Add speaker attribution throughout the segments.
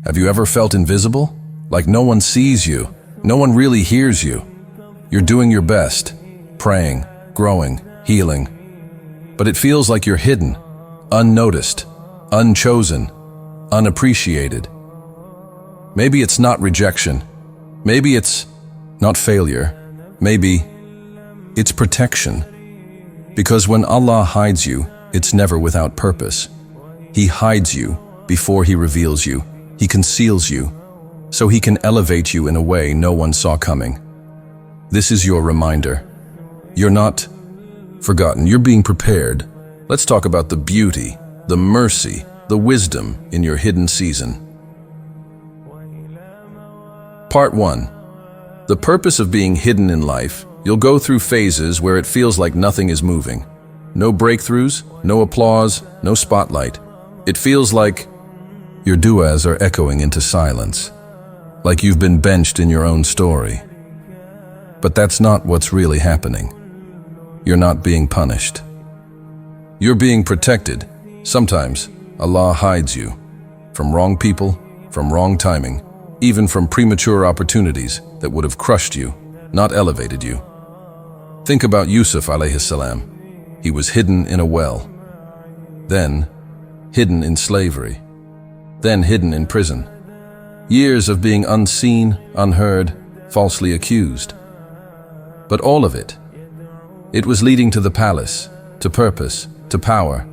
Speaker 1: Have you ever felt invisible? Like no one sees you, no one really hears you. You're doing your best, praying, growing, healing. But it feels like you're hidden, unnoticed, unchosen, unappreciated. Maybe it's not rejection. Maybe it's not failure. Maybe it's protection. Because when Allah hides you, it's never without purpose. He hides you before He reveals you. He conceals you so He can elevate you in a way no one saw coming. This is your reminder. You're not forgotten. You're being prepared. Let's talk about the beauty, the mercy, the wisdom in your hidden season. Part 1. The purpose of being hidden in life. You'll go through phases where it feels like nothing is moving. No breakthroughs, no applause, no spotlight. It feels like your du'as are echoing into silence, like you've been benched in your own story. But that's not what's really happening. You're not being punished. You're being protected. Sometimes Allah hides you from wrong people, from wrong timing, even from premature opportunities that would have crushed you, not elevated you. Think about Yusuf alayhi salam. He was hidden in a well, then hidden in slavery, then hidden in prison. Years of being unseen, unheard, falsely accused. But all of it was leading to the palace, to purpose, to power,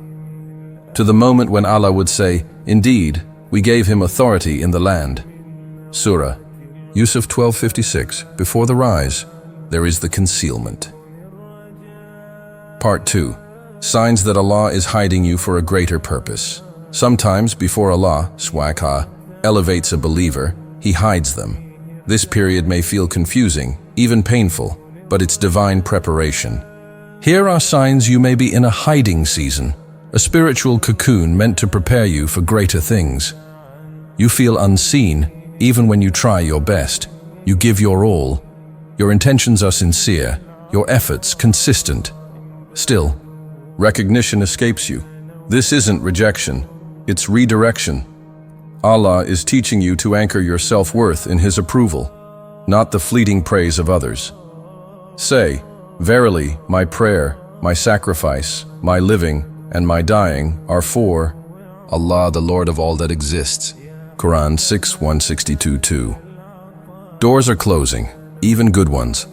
Speaker 1: to the moment when Allah would say, "Indeed, we gave him authority in the land." Surah, Yusuf 12:56. Before the rise, there is the concealment. Part 2. Signs that Allah is hiding you for a greater purpose. Sometimes before Allah, swaka, elevates a believer, He hides them. This period may feel confusing, even painful, but it's divine preparation. Here are signs you may be in a hiding season, a spiritual cocoon meant to prepare you for greater things. You feel unseen, even when you try your best. You give your all. Your intentions are sincere, your efforts consistent. Still, recognition escapes you. This isn't rejection, it's redirection. Allah is teaching you to anchor your self-worth in His approval, not the fleeting praise of others. Say, "Verily, my prayer, my sacrifice, my living, and my dying are for Allah, the Lord of all that exists." Qur'an 6:162-2. Doors are closing, even good ones.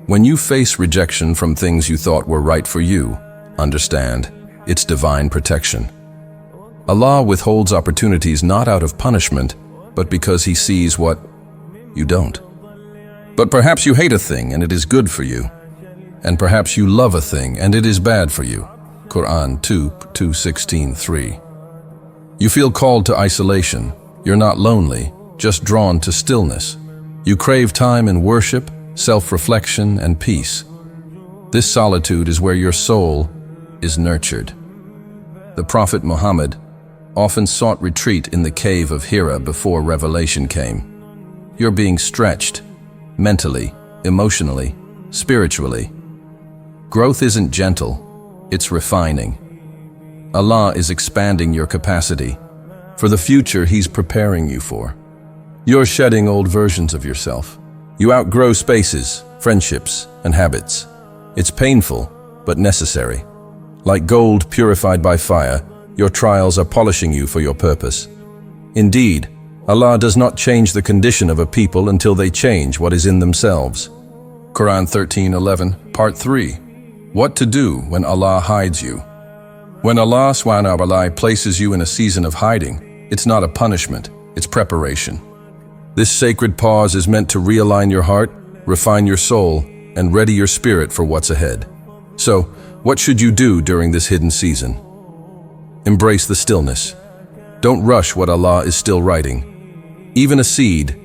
Speaker 1: When you face rejection from things you thought were right for you, understand, it's divine protection. Allah withholds opportunities not out of punishment, but because He sees what you don't. But perhaps you hate a thing and it is good for you. And perhaps you love a thing and it is bad for you. Qur'an 2:16-3. You feel called to isolation. You're not lonely, just drawn to stillness. You crave time in worship, self-reflection, and peace. This solitude is where your soul is nurtured. The Prophet Muhammad often sought retreat in the cave of Hira before revelation came. You're being stretched, mentally, emotionally, spiritually. Growth isn't gentle, it's refining. Allah is expanding your capacity for the future He's preparing you for. You're shedding old versions of yourself. You outgrow spaces, friendships, and habits. It's painful, but necessary. Like gold purified by fire, your trials are polishing you for your purpose. Indeed, Allah does not change the condition of a people until they change what is in themselves. Qur'an 13:11, Part 3. What to do when Allah hides you. When Allah subhanahu wa ta'ala places you in a season of hiding, it's not a punishment, it's preparation. This sacred pause is meant to realign your heart, refine your soul, and ready your spirit for what's ahead. So, what should you do during this hidden season? Embrace the stillness. Don't rush what Allah is still writing. Even a seed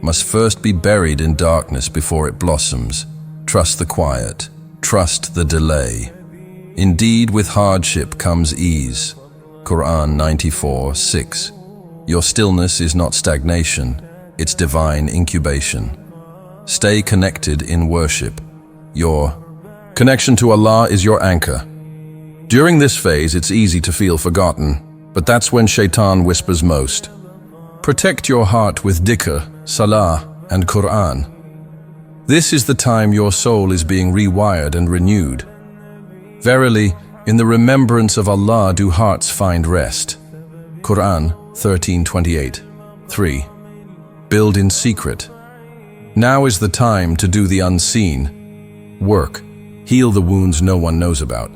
Speaker 1: must first be buried in darkness before it blossoms. Trust the quiet. Trust the delay. Indeed, with hardship comes ease. Qur'an 94:6. Your stillness is not stagnation, it's divine incubation. Stay connected in worship. Your connection to Allah is your anchor. During this phase, it's easy to feel forgotten, but that's when Shaitan whispers most. Protect your heart with dhikr, salah, and Qur'an. This is the time your soul is being rewired and renewed. Verily, in the remembrance of Allah do hearts find rest. Qur'an 13:28. 3. Build in secret. Now is the time to do the unseen. Work. Heal the wounds no one knows about.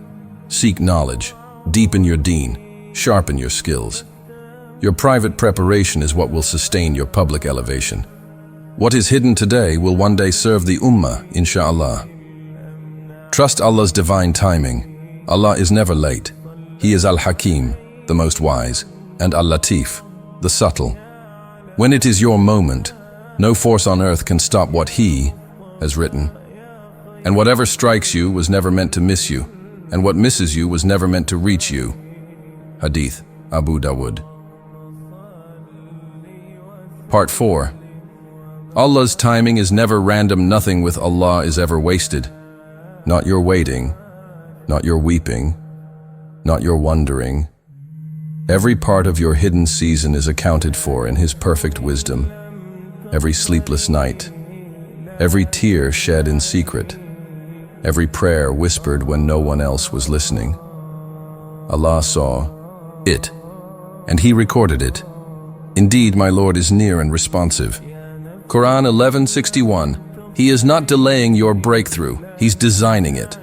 Speaker 1: Seek knowledge. Deepen your deen. Sharpen your skills. Your private preparation is what will sustain your public elevation. What is hidden today will one day serve the ummah, inshallah. Trust Allah's divine timing. Allah is never late. He is Al-Hakim, the most wise, and Al-Latif, the subtle. When it is your moment, no force on earth can stop what He has written. And whatever strikes you was never meant to miss you, and what misses you was never meant to reach you. Hadith, Abu Dawud. Part 4. Allah's timing is never random. Nothing with Allah is ever wasted. Not your waiting, not your weeping, not your wondering. Every part of your hidden season is accounted for in His perfect wisdom. Every sleepless night, every tear shed in secret, every prayer whispered when no one else was listening. Allah saw it, and He recorded it. Indeed, my Lord is near and responsive. Quran 11:61. He is not delaying your breakthrough, He's designing it.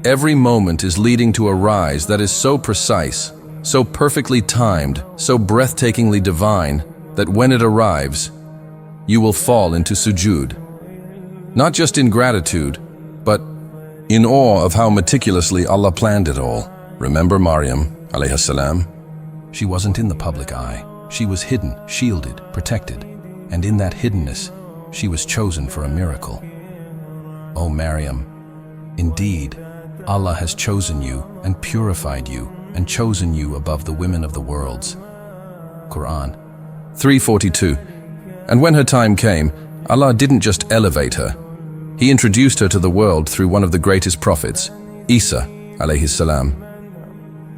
Speaker 1: Every moment is leading to a rise that is so precise, so perfectly timed, so breathtakingly divine, that when it arrives, you will fall into sujood. Not just in gratitude, but in awe of how meticulously Allah planned it all. Remember Maryam, alayhi salam? She wasn't in the public eye. She was hidden, shielded, protected. And in that hiddenness, she was chosen for a miracle. O Maryam, indeed, Allah has chosen you and purified you and chosen you above the women of the worlds. Quran 3:42. And when her time came, Allah didn't just elevate her. He introduced her to the world through one of the greatest prophets, Isa, alayhi salam.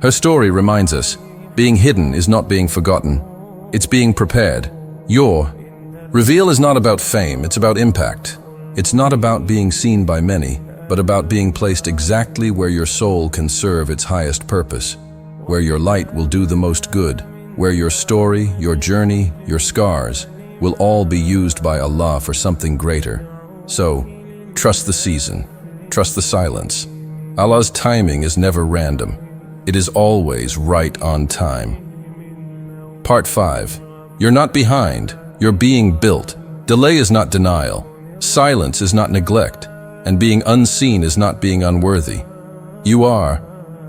Speaker 1: Her story reminds us, being hidden is not being forgotten. It's being prepared. Your reveal is not about fame, it's about impact. It's not about being seen by many, but about being placed exactly where your soul can serve its highest purpose, where your light will do the most good, where your story, your journey, your scars will all be used by Allah for something greater. So, trust the season, trust the silence. Allah's timing is never random. It is always right on time. Part 5. You're not behind, you're being built. Delay is not denial. Silence is not neglect. And being unseen is not being unworthy. You are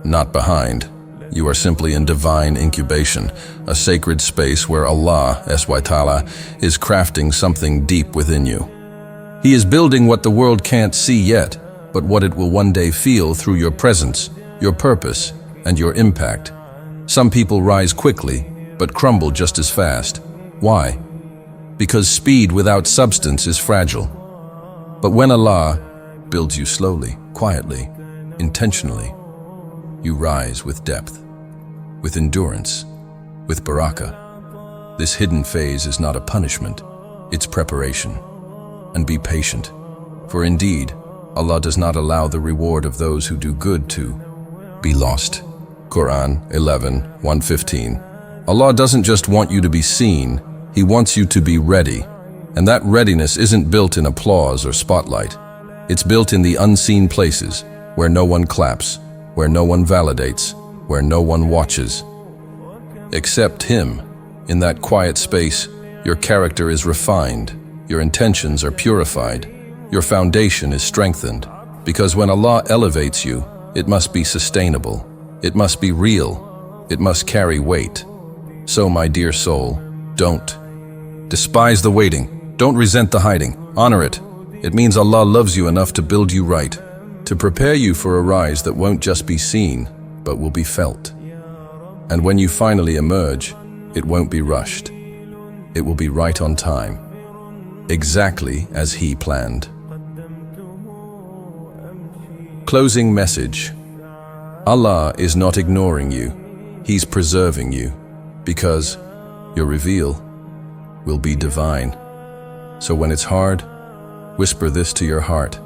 Speaker 1: not behind. You are simply in divine incubation, a sacred space where Allah, SWT, is crafting something deep within you. He is building what the world can't see yet, but what it will one day feel through your presence, your purpose, and your impact. Some people rise quickly, but crumble just as fast. Why? Because speed without substance is fragile. But when Allah builds you slowly, quietly, intentionally, you rise with depth, with endurance, with barakah. This hidden phase is not a punishment, it's preparation. And be patient, for indeed, Allah does not allow the reward of those who do good to be lost. Quran 11:115. Allah doesn't just want you to be seen, He wants you to be ready. And that readiness isn't built in applause or spotlight. It's built in the unseen places, where no one claps, where no one validates, where no one watches. Except Him. In that quiet space, your character is refined, your intentions are purified, your foundation is strengthened. Because when Allah elevates you, it must be sustainable, it must be real, it must carry weight. So, my dear soul, don't despise the waiting, don't resent the hiding, honor it. It means Allah loves you enough to build you right, to prepare you for a rise that won't just be seen, but will be felt. And when you finally emerge, it won't be rushed. It will be right on time, exactly as He planned. Closing message. Allah is not ignoring you. He's preserving you, because your reveal will be divine. So when it's hard, whisper this to your heart.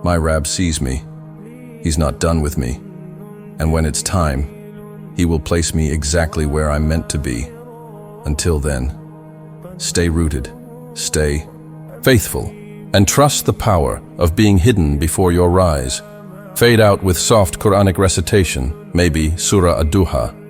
Speaker 1: My Rab sees me. He's not done with me. And when it's time, He will place me exactly where I'm meant to be. Until then, stay rooted, stay faithful, and trust the power of being hidden before your rise. Fade out with soft Quranic recitation, maybe Surah Ad-Duha,